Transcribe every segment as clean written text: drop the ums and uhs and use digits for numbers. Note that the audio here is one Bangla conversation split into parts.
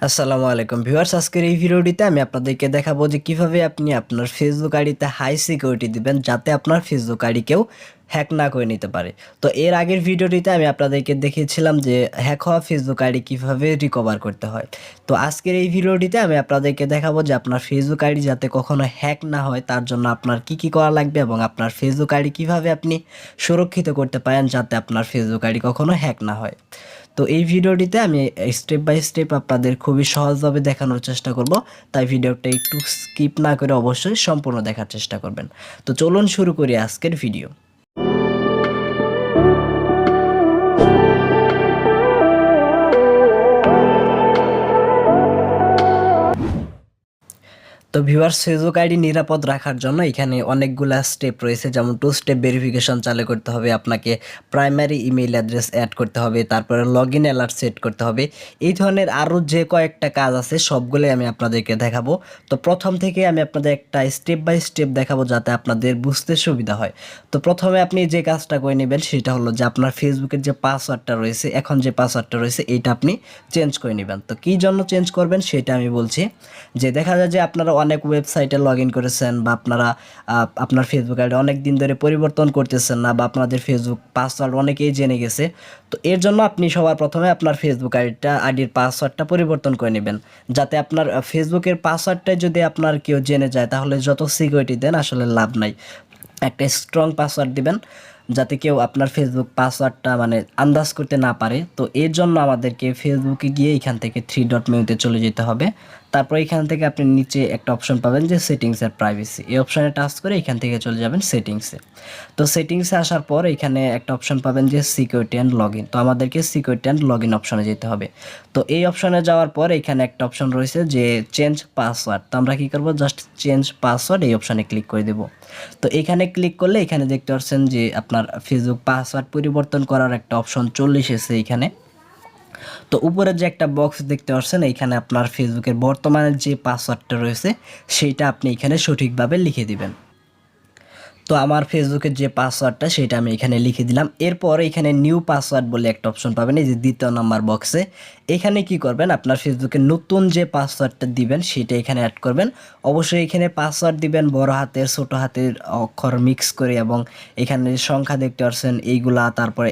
আসসালামু আলাইকুম ভিউয়ার্স, আজকের এই ভিডিওটিতে আমি আপনাদেরকে দেখাবো যে কিভাবে আপনি আপনার ফেসবুক আইডিতে হাই সিকিউরিটি দিবেন যাতে আপনার ফেসবুক আইডি কেউ হ্যাক না করে নিতে পারে। তো এর আগের ভিডিওটিতে আমি আপনাদেরকে দেখিয়েছিলাম যে হ্যাক হওয়া ফেসবুক আইডি কিভাবে রিকভার করতে হয়। তো আজকের এই ভিডিওটিতে আমি আপনাদেরকে দেখাবো যে আপনার ফেসবুক আইডি যাতে কখনো হ্যাক না হয় তার জন্য আপনার কি করা লাগবে এবং আপনার ফেসবুক আইডি কিভাবে আপনি সুরক্ষিত করতে পারেন যাতে আপনার ফেসবুক আইডি কখনো হ্যাক না হয়। তো এই ভিডিওটিতে আমি স্টেপ বাই স্টেপ আপনাদের খুবই সহজভাবে দেখানোর চেষ্টা করব, তাই ভিডিওটা একটু স্কিপ না করে অবশ্যই সম্পূর্ণ দেখার চেষ্টা করবেন। তো চলুন শুরু করি আজকের ভিডিও। তো ভিউয়ার্স, ফেসবুক আইডি নিরাপদ রাখার জন্য এখানে অনেকগুলা স্টেপ রয়েছে, যেমন 2 স্টেপ ভেরিফিকেশন চালু করতে হবে, আপনাকে প্রাইমারি ইমেইল অ্যাড্রেস অ্যাড করতে হবে, তারপরে লগইন অ্যালার্ট সেট করতে হবে। এই ধরনের আরও যে কয়েকটা কাজ আছে সবগুলোই আমি আপনাদেরকে দেখাবো। তো প্রথম থেকে আমি আপনাদের একটা স্টেপ বাই স্টেপ দেখাবো যাতে আপনাদের বুঝতে সুবিধা হয়। তো প্রথমে আপনি যে কাজটা করে নেবেন সেটা হলো যে আপনার ফেসবুকের যে পাসওয়ার্ডটা রয়েছে, এখন যে পাসওয়ার্ডটা রয়েছে এইটা আপনি চেঞ্জ করে নেবেন। তো কী জন্য চেঞ্জ করবেন সেটা আমি বলছি। যে দেখা যায় যে আপনারা অনেক ওয়েবসাইটে লগ ইন করেছেন বা আপনারা আপনার ফেসবুক আইডি অনেক দিন ধরে পরিবর্তন করতেছেন না, বা আপনাদের ফেসবুক পাসওয়ার্ড অনেকেই জেনে গেছে। তো এর জন্য আপনি সবার প্রথমে আপনার ফেসবুক আইডির পাসওয়ার্ডটা পরিবর্তন করে নেবেন, যাতে আপনার ফেসবুকের পাসওয়ার্ডটাই যদি আপনার কেউ জেনে যায় তাহলে যত সিকিউরিটি দেন আসলে লাভ নাই। একটা স্ট্রং পাসওয়ার্ড দিবেন যাতে কেউ আপনার ফেসবুক পাসওয়ার্ডটা মানে আন্দাজ করতে না পারে। তো এর জন্য আমাদেরকে ফেসবুকে গিয়ে এখান থেকে 3 ডট মেনুতে চলে যেতে হবে। তারপর এখান থেকে আপনি নিচে একটা অপশন পাবেন যে সেটিংস এর প্রাইভেসি, এই অপশনে টাচ করে এখান থেকে চলে যাবেন সেটিংসে। তো সেটিংসে আসার পর এখানে একটা অপশন পাবেন যে সিকিউরিটি অ্যান্ড লগ ইন। তো আমাদেরকে সিকিউরিটি অ্যান্ড লগ ইন অপশনে যেতে হবে। তো এই অপশনে যাওয়ার পর এখানে একটা অপশন রয়েছে যে চেঞ্জ পাসওয়ার্ড। তো আমরা কী করবো, জাস্ট চেঞ্জ পাসওয়ার্ড এই অপশনে ক্লিক করে দেবো। তো এখানে ক্লিক করলে এখানে দেখতে পাচ্ছেন যে আপনার ফেসবুক পাসওয়ার্ড পরিবর্তন করার একটা অপশন চলে এসেছে এখানে। তো উপরে যে একটা বক্স দেখতে পাচ্ছেন এইখানে আপনার ফেসবুকের বর্তমানে যে পাসওয়ার্ডটা রয়েছে সেইটা আপনি এখানে সঠিকভাবে লিখে দিবেন। তো আমার ফেসবুকের যে পাসওয়ার্ডটা সেটা আমি এখানে লিখে দিলাম। এরপর এখানে নিউ পাসওয়ার্ড বলে একটা অপশন পাবেন এই যে দ্বিতীয় নাম্বার বক্সে। এখানে কি করবেন, আপনার ফেসবুকের নতুন যে পাসওয়ার্ডটা দিবেন সেটা এখানে অ্যাড করবেন। অবশ্যই এখানে পাসওয়ার্ড দিবেন বড় হাতের ছোট হাতের অক্ষর মিক্স করে, এবং এখানে সংখ্যা দেখতে পাচ্ছেন এইগুলা, তারপরে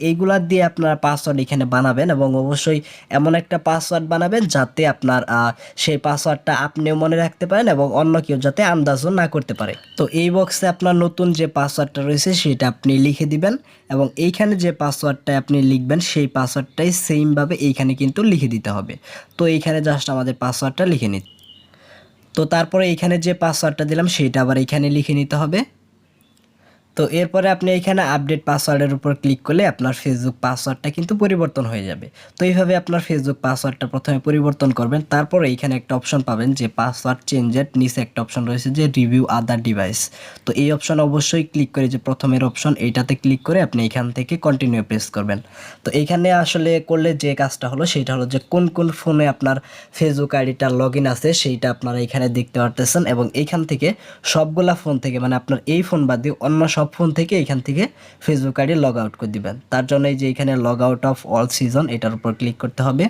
এইগুলা দিয়ে আপনার পাসওয়ার্ড এখানে বানাবেন, এবং অবশ্যই এমন একটা পাসওয়ার্ড বানাবেন যাতে আপনার সেই পাসওয়ার্ডটা আপনিও মনে রাখতে পারেন এবং অন্য কেউ যাতে আন্দাজও না করতে পারে। তো এই বক্সে আপনার নতুন যে পাসওয়ার্ডটা রয়েছে সেটা আপনি লিখে দিবেন, এবং এইখানে যে পাসওয়ার্ডটা আপনি লিখবেন সেই পাসওয়ার্ডটাই সেমভাবে এইখানে কিন্তু লিখে দিতে হবে। তো এইখানে জাস্ট আমাদের পাসওয়ার্ডটা লিখে নিতে, তো তারপরে এইখানে যে পাসওয়ার্ডটা দিলাম সেটা আবার এইখানে লিখে নিতে হবে। তো এরপরে আপনি এখানে আপডেট পাসওয়ার্ডের উপর ক্লিক করলে আপনার ফেসবুক পাসওয়ার্ডটা কিন্তু পরিবর্তন হয়ে যাবে। তো এইভাবে আপনার ফেসবুক পাসওয়ার্ডটা প্রথমে পরিবর্তন করবেন। তারপরে এইখানে একটা অপশন পাবেন যে পাসওয়ার্ড চেঞ্জের নিচে একটা অপশন রয়েছে যে রিভিউ আদার ডিভাইস। তো এই অপশন অবশ্যই ক্লিক করে, যে প্রথমের অপশন এইটাতে ক্লিক করে আপনি এখান থেকে কন্টিনিউ প্রেস করবেন। তো এইখানে আসলে করলে যে কাজটা হলো সেটা হলো যে কোন কোন ফোনে আপনার ফেসবুক আইডিটা লগ ইন আছে সেইটা আপনারা এখানে দেখতে পারতেছেন, এবং এইখান থেকে সবগুলা ফোন থেকে মানে আপনার এই ফোন বাদ দিয়ে অন্য সব ফোন থেকে এখান থেকে ফেসবুক আইডি লগ আউট করে দিবেন। তার জন্য এই যে এখানে log out of all season এটার উপর ক্লিক করতে হবে।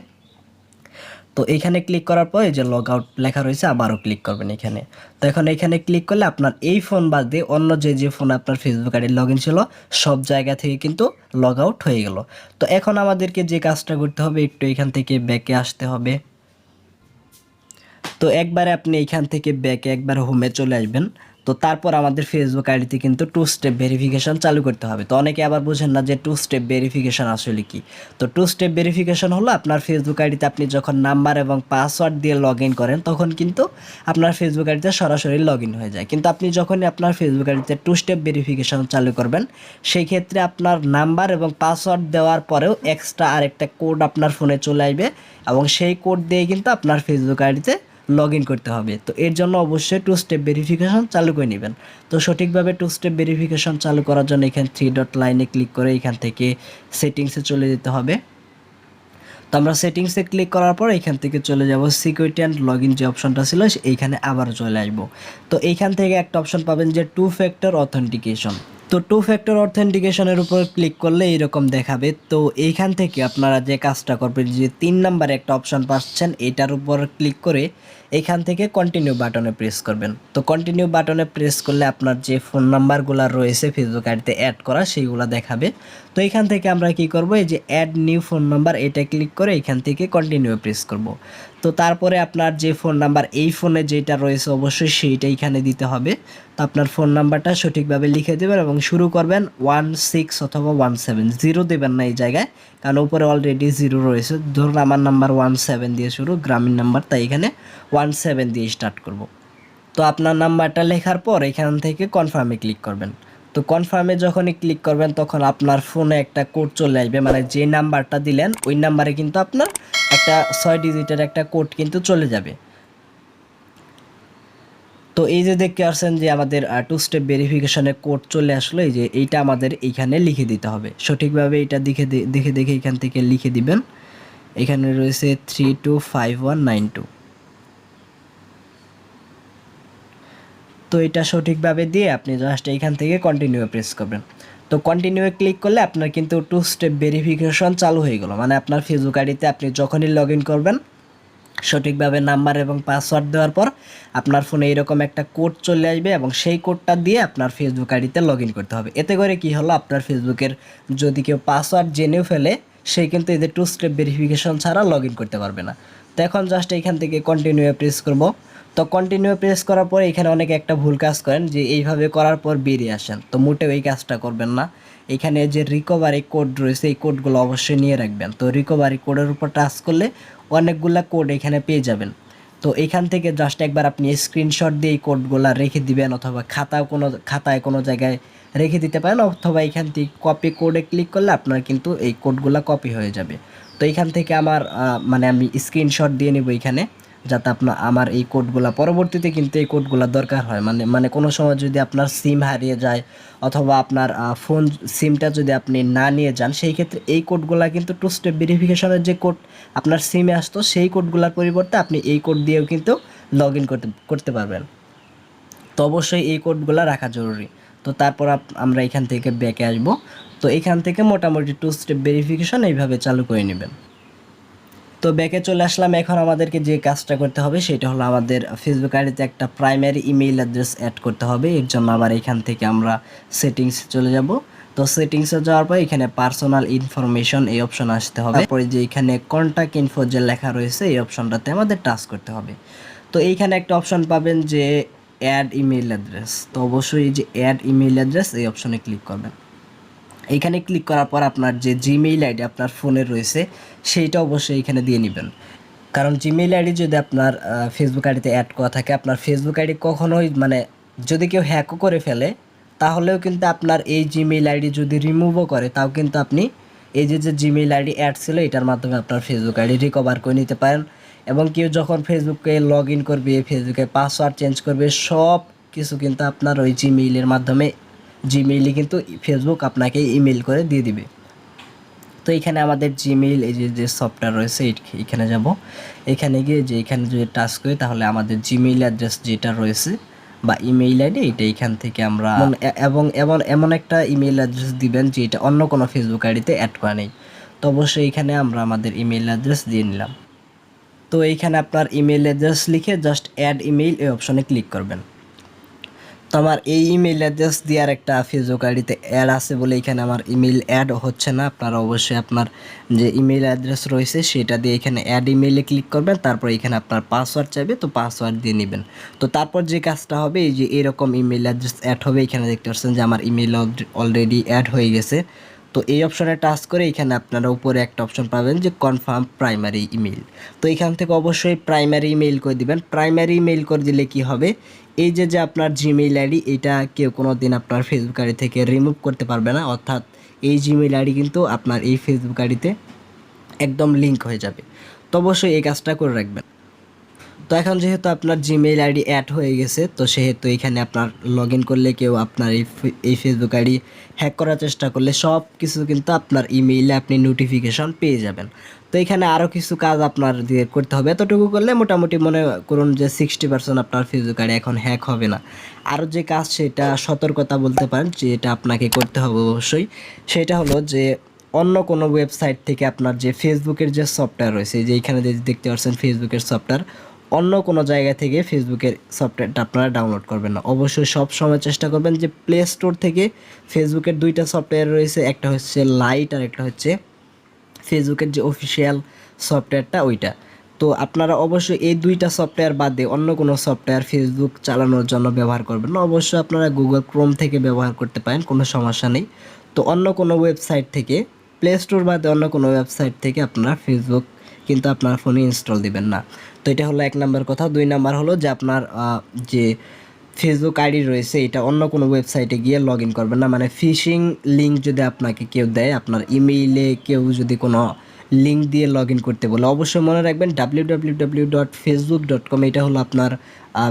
তো এখানে ক্লিক করার পর এই যে লগ আউট লেখা রয়েছে আবারও ক্লিক করবেন এখানে। তো এখন এখানে ক্লিক করলে আপনার এই ফোন বাদ দিয়ে অন্য যে ফোনে আপনার ফেসবুক আইডি লগ ইন ছিল সব জায়গা থেকে কিন্তু লগ আউট হয়ে গেল। তো এখন আমাদেরকে যে কাজটা করতে হবে, একটু এখান থেকে ব্যাকে আসতে হবে। তো একবারে আপনি এখান থেকে ব্যাকে একবার হোমে চলে আসবেন। তো তারপর আমাদের ফেসবুক আইডিতে কিন্তু 2 স্টেপ ভেরিফিকেশন চালু করতে হবে। তো অনেকে আবার বোঝেন না যে 2 স্টেপ ভেরিফিকেশন আসলে কি। তো 2 স্টেপ ভেরিফিকেশন হলো আপনার ফেসবুক আইডিতে আপনি যখন নাম্বার এবং পাসওয়ার্ড দিয়ে লগ ইন করেন তখন কিন্তু আপনার ফেসবুক আইডিতে সরাসরি লগ ইন হয়ে যায়। কিন্তু আপনি যখনই আপনার ফেসবুক আইডিতে 2 স্টেপ ভেরিফিকেশন চালু করবেন সেই ক্ষেত্রে আপনার নাম্বার এবং পাসওয়ার্ড দেওয়ার পরেও এক্সট্রা আরেকটা কোড আপনার ফোনে চলে আসবে, এবং সেই কোড দিয়ে কিন্তু আপনার ফেসবুক আইডিতে লগ ইন করতে হবে। তো এর জন্য অবশ্যই 2 স্টেপ ভেরিফিকেশন চালু করে নেবেন। তো সঠিকভাবে 2 স্টেপ ভেরিফিকেশন চালু করার জন্য এখানে 3 ডট লাইনে ক্লিক করে এখান থেকে সেটিংসে চলে যেতে হবে। তো আমরা সেটিংসে ক্লিক করার পর এখান থেকে চলে যাব সিকিউরিটি অ্যান্ড লগ ইন যে অপশনটা ছিল এইখানে আবার চলে আসবো। তো এইখান থেকে একটা অপশন পাবেন যে 2 ফ্যাক্টর অথেন্টিকেশন। তো টু ফ্যাক্টর অথেন্টিকেশনের উপর ক্লিক করলে এইরকম দেখাবে। তো এইখান থেকে আপনারা যে কাজটা করবেন, যে 3 নাম্বারে একটা অপশন পাচ্ছেন, এটার উপর ক্লিক করে এখান থেকে কন্টিনিউ বাটনে প্রেস করবেন। তো কন্টিনিউ বাটনে প্রেস করলে আপনার যে ফোন নাম্বারগুলো রয়েছে ফেসবুক আইডিতে অ্যাড করা সেইগুলো দেখাবে। তো এখান থেকে আমরা কি করব, এই যে অ্যাড নিউ ফোন নাম্বার এটা ক্লিক করে এখান থেকে কন্টিনিউ প্রেস করব। তো তারপরে আপনার যে ফোন নাম্বার এই ফোনে যেটা রয়েছে অবশ্যই সেইটা এখানে দিতে হবে। তো আপনার ফোন নাম্বারটা সঠিকভাবে লিখে দেবেন এবং শুরু করবেন 16 অথবা 17, জিরো দেবেন না এই জায়গায়, কারণ উপরে অলরেডি জিরো রয়েছে। ধরুন আমার নাম্বার 17 দিয়ে শুরু, গ্রামীণ নাম্বার, তাই এখানে 17 দিয়ে স্টার্ট করব। তো আপনার নাম্বারটা লেখার পর এখান থেকে কনফার্মে ক্লিক করবেন। তো কনফার্মে যখনই ক্লিক করবেন তখন আপনার ফোনে একটা কোড চলে আসবে, মানে যে নাম্বারটা দিলেন ওই নাম্বারে কিন্তু আপনার একটা 6 ডিজিটের একটা কোড কিন্তু চলে যাবে। তো এই যে দেখতে পাচ্ছেন যে আমাদের টু স্টেপ ভেরিফিকেশনের কোড চলে আসলো, এই যে এইটা আমাদের এইখানে লিখে দিতে হবে সঠিকভাবে। এটা দেখে দেখে এখান থেকে লিখে দিবেন। এখানে রয়েছে 325192। তো এটা সঠিকভাবে দিয়ে আপনি জাস্ট এইখান থেকে কন্টিনিউ প্রেস করবেন। তো কন্টিনিউ ক্লিক করলে আপনার কিন্তু টু স্টেপ ভেরিফিকেশন চালু হয়ে গেল, মানে আপনার ফেসবুক আইডিতে আপনি যখনই লগ ইন করবেন সঠিকভাবে নাম্বার এবং পাসওয়ার্ড দেওয়ার পর আপনার ফোনে এরকম একটা কোড চলে আসবে এবং সেই কোডটা দিয়ে আপনার ফেসবুক আইডিতে লগ ইন করতে হবে। এতে করে কি হলো, আপনার ফেসবুকের যদি কেউ পাসওয়ার্ড জেনেও ফেলে সে কিন্তু এদের টু স্টেপ ভেরিফিকেশন ছাড়া লগ ইন করতে পারবে না। তো এখন জাস্ট এইখান থেকে কন্টিনিউ প্রেস করব। তো কন্টিনিউ প্রেস করার পরে এখানে অনেকে একটা ভুল কাজ করেন যে এইভাবে করার পর বেরিয়ে আসেন, তো মোটেও এই কাজটা করবেন না। এখানে যে রিকভারি কোড রয়েছে এই কোডগুলো অবশ্যই নিয়ে রাখবেন। তো রিকভারি কোডের উপর টাচ করলে অনেকগুলা কোড এখানে পেয়ে যাবেন। তো এখান থেকে জাস্ট একবার আপনি স্ক্রিনশট দিয়ে এই কোডগুলো রেখে দিবেন, অথবা খাতায় কোনো জায়গায় রেখে দিতে পারেন, অথবা এখান থেকে কপি কোডে ক্লিক করলে আপনার কিন্তু এই কোডগুলো কপি হয়ে যাবে। তো এখান থেকে আমার মানে আমি স্ক্রিনশট দিয়ে নেব এখানে, যাতে আমার এই কোডগুলা পরবর্তীতে কিন্তু এই কোডগুলা দরকার হয়, মানে কোনো সময় যদি আপনার সিম হারিয়ে যায় অথবা আপনার ফোন সিমটা যদি আপনি না নিয়ে যান, সেই ক্ষেত্রে এই কোডগুলা কিন্তু টু স্টেপ ভেরিফিকেশনের যে কোড আপনার সিমে আসতো সেই কোডগুলোর পরিবর্তে আপনি এই কোড দিয়েও কিন্তু লগ ইন করতে পারবেন। তো অবশ্যই এই কোডগুলো রাখা জরুরি। তো তারপর আমরা এখান থেকে ব্যাকে আসব। তো এখান থেকে মোটামুটি টু স্টেপ ভেরিফিকেশন এইভাবে চালু করে নেবেন। তো ব্যাকে চলে আসলাম। এখন আমাদেরকে যে কাজটা করতে হবে সেটা হলো আমাদের ফেসবুক আইডিতে একটা প্রাইমারি ইমেইল অ্যাড্রেস অ্যাড করতে হবে। এর জন্য আবার এখান থেকে আমরা সেটিংসে চলে যাব। তো সেটিংসে যাওয়ার পর এখানে পার্সোনাল ইনফরমেশন এই অপশন আসতে হবে। তারপরে যে এখানে কন্ট্যাক্ট ইনফো যে লেখা রয়েছে এই অপশনটাতে আমাদের টাচ করতে হবে। তো এইখানে একটা অপশন পাবেন যে অ্যাড ইমেইল অ্যাড্রেস। তো অবশ্যই এই যে অ্যাড ইমেইল অ্যাড্রেস এই অপশনে ক্লিক করবেন। এইখানে ক্লিক করার পর আপনার যে জিমেইল আইডি আপনার ফোনে রয়েছে সেইটা অবশ্যই এখানে দিয়ে নেবেন, কারণ জিমেইল আইডি যদি আপনার ফেসবুক আইডিতে অ্যাড করা থাকে, আপনার ফেসবুক আইডি কখনোই মানে যদি কেউ হ্যাকও করে ফেলে তাহলেও কিন্তু আপনার এই জিমেইল আইডি যদি রিমুভও করে তাও কিন্তু আপনি এই যে জিমেইল আইডি অ্যাড ছিল এটার মাধ্যমে আপনার ফেসবুক আইডি রিকভার করে নিতে পারেন। এবং কেউ যখন ফেসবুকে লগ ইন করবে, ফেসবুকে পাসওয়ার্ড চেঞ্জ করবে, সব কিছু কিন্তু আপনার ওই জিমেইলের মাধ্যমে, জিমেইলে কিন্তু ফেসবুক আপনাকে ইমেল করে দিয়ে দিবে। তো এখানে আমাদের জিমেইল এই যে সফটওয়্যার রয়েছে এখানে যাব। এখানে গিয়ে যে এখানে যদি টাচ করি তাহলে আমাদের জিমেইল অ্যাড্রেস যেটা রয়েছে বা ইমেইল আইডি এটা এখান থেকে আমরা এবং এমন একটা ইমেইল অ্যাড্রেস দিবেন যেটা অন্য কোনো ফেসবুক আইডিতে অ্যাড করা নেই। তো অবশ্যই এখানে আমরা আমাদের ইমেইল অ্যাড্রেস দিয়ে নিলাম। তো এইখানে আপনার ইমেইল অ্যাড্রেস লিখে জাস্ট অ্যাড ইমেইল এই অপশনে ক্লিক করবেন। তো আমার এই ইমেইল অ্যাড্রেস দেওয়ার একটা ফেসবুক আইডিতে অ্যাড আছে বলে এখানে আমার ইমেইল অ্যাড হচ্ছে না। আপনারা অবশ্যই আপনার যে ইমেইল অ্যাড্রেস রয়েছে সেটা দিয়ে এখানে অ্যাড ইমেইলে ক্লিক করবেন। তারপর এখানে আপনার পাসওয়ার্ড চাইবে, তো পাসওয়ার্ড দিয়ে নেবেন। তো তারপর যে কাজটা হবে, এই যে এরকম ইমেইল অ্যাড্রেস অ্যাড হবে, এখানে দেখতে পাচ্ছেন যে আমার ইমেইল অলরেডি অ্যাড হয়ে গেছে। তো এই অপশনে টাচ করে এখানে আপনারা উপরে একটা অপশন পাবেন যে কনফার্ম প্রাইমারি ইমেইল। তো এখান থেকে অবশ্যই প্রাইমারি ইমেইল করে দিবেন। প্রাইমারি ইমেইল করে দিলে কি হবে, এই যে আপনার জিমেইল আইডি এটা কেউ কোনো দিন আপনার ফেসবুক আইডি থেকে রিমুভ করতে পারবে না, অর্থাৎ এই জিমেইল আইডি কিন্তু আপনার এই ফেসবুক আইডিতে একদম লিঙ্ক হয়ে যাবে। তো অবশ্যই এই কাজটা করে রাখবেন। তো এখন যেহেতু আপনার জিমেইল আইডি অ্যাড হয়ে গেছে, তো সেহেতু এখানে আপনার লগ ইন করলে কেউ আপনার এই ফেসবুক আইডি হ্যাক করার চেষ্টা করলে সব কিছু কিন্তু আপনার ইমেইলে আপনি নোটিফিকেশন পেয়ে যাবেন। তো এখানে আরও কিছু কাজ আপনার দিয়ে করতে হবে। এতটুকু করলে মোটামুটি মনে করুন যে 60% আপনার ফেসবুক আইডি এখন হ্যাক হবে না। আরও যে কাজ সেটা সতর্কতা বলতে পারেন যে এটা আপনাকে করতে হবে অবশ্যই, সেটা হলো যে অন্য কোনো ওয়েবসাইট থেকে আপনার যে ফেসবুকের যে সফটওয়্যার রয়েছে, যে এইখানে যে দেখতে পাচ্ছেন ফেসবুকের সফটওয়্যার, অন্য কোনো জায়গা থেকে ফেসবুকের সফটওয়্যারটা আপনারা ডাউনলোড করবেন না। অবশ্যই সব সময় চেষ্টা করবেন যে প্লে স্টোর থেকে ফেসবুকের দুইটা সফটওয়্যার রয়েছে, একটা হচ্ছে লাইট আর একটা হচ্ছে ফেসবুকের যে অফিসিয়াল সফটওয়্যারটা ওইটা। তো আপনারা অবশ্যই এই দুইটা সফটওয়্যার বাদে অন্য কোনো সফটওয়্যার ফেসবুক চালানোর জন্য ব্যবহার করবেন না। অবশ্যই আপনারা গুগল ক্রোম থেকে ব্যবহার করতে পারেন, কোনো সমস্যা নেই। তো অন্য কোনো ওয়েবসাইট থেকে, প্লে স্টোর বাদে অন্য কোনো ওয়েবসাইট থেকে আপনারা ফেসবুক কিন্তু আপনার ফোনে ইনস্টল দিবেন না। তো এটা হলো 1 নাম্বার কথা। 2 নাম্বার হলো যে আপনার যে ফেসবুক আইডি রয়েছে এটা অন্য কোনো ওয়েবসাইটে গিয়ে লগ ইন করবেন না। মানে ফিশিং লিঙ্ক যদি আপনাকে কেউ দেয়, আপনার ইমেইলে কেউ যদি কোনো লিঙ্ক দিয়ে লগ ইন করতে বলে, অবশ্যই মনে রাখবেন www.facebook.com এটা হলো আপনার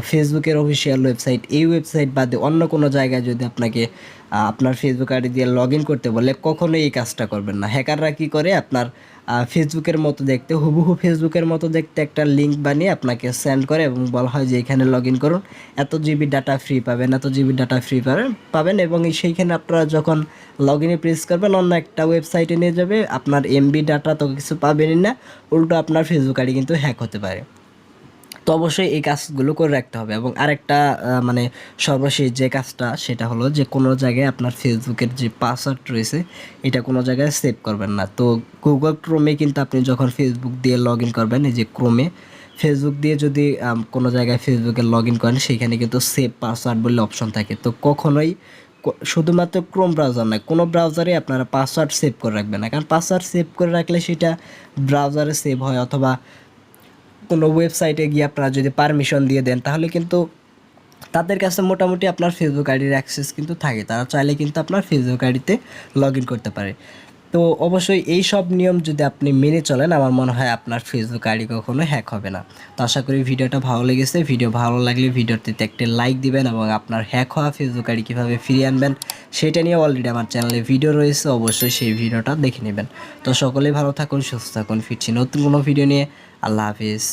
ফেসবুকের অফিসিয়াল ওয়েবসাইট। এই ওয়েবসাইট বাদে অন্য কোনো জায়গায় যদি আপনাকে আপনার ফেসবুক আইডি দিয়ে লগ ইন করতে বলে, কখনোই এই কাজটা করবেন না। হ্যাকাররা কী করে, আপনার ফেসবুকের মতো দেখতে, হুবহু ফেসবুকের মতো দেখতে একটা লিঙ্ক বানিয়ে আপনাকে সেন্ড করে এবং বলা হয় যে এখানে লগ ইন করুন, এত জিবি ডাটা ফ্রি পাবেন, এত জিবি ডাটা ফ্রি পাবেন এবং সেইখানে আপনারা যখন লগ ইনে প্রেস করবেন অন্য একটা ওয়েবসাইটে নিয়ে যাবে, আপনার এমবি ডাটা তো কিছু পাবেনই না, উল্টো আপনার ফেসবুক আইডি কিন্তু হ্যাক হতে পারে। তো অবশ্যই এই কাজগুলো করে রাখতে হবে। এবং আরেকটা মানে সর্বশেষ যে কাজটা সেটা হলো যে কোনো জায়গায় আপনার ফেসবুকের যে পাসওয়ার্ড রয়েছে এটা কোনো জায়গায় সেভ করবেন না। তো গুগল ক্রোমে কিন্তু আপনি যখন ফেসবুক দিয়ে লগ ইন করবেন, এই যে ক্রোমে ফেসবুক দিয়ে যদি কোনো জায়গায় ফেসবুকে লগ ইন করেন, সেখানে কিন্তু সেভ পাসওয়ার্ড বলে অপশন থাকে। তো কখনোই শুধুমাত্র ক্রোম ব্রাউজার নয়, কোনো ব্রাউজারে আপনারা পাসওয়ার্ড সেভ করে রাখবেন না, কারণ পাসওয়ার্ড সেভ করে রাখলে সেটা ব্রাউজারে সেভ হয়, অথবা কোনো ওয়েবসাইটে গিয়ে আপনারা যদি পারমিশন দিয়ে দেন তাহলে কিন্তু তাদের কাছে মোটামুটি আপনার ফেসবুক আইডির অ্যাক্সেস কিন্তু থাকে, তারা চাইলে কিন্তু আপনার ফেসবুক আইডিতে লগ ইন করতে পারে। তো অবশ্যই এই সব নিয়ম যদি আপনি মেনে চলেন, আমার মনে হয় আপনার ফেসবুক আইডি কখনো হ্যাক হবে না। তো আশা করি ভিডিওটা ভালো লেগেছে। ভিডিও ভালো লাগলে ভিডিওটিতে একটা লাইক দিবেন এবং আপনার হ্যাক হওয়া ফেসবুক আইডি কীভাবে ফিরিয়ে আনবেন সেটা নিয়ে অলরেডি আমার চ্যানেলে ভিডিও রয়েছে, অবশ্যই সেই ভিডিওটা দেখে নেবেন। তো সকলেই ভালো থাকুন, সুস্থ থাকুন, ফিরছি নতুন কোনো ভিডিও নিয়ে। আল্লাহ হাফিজ।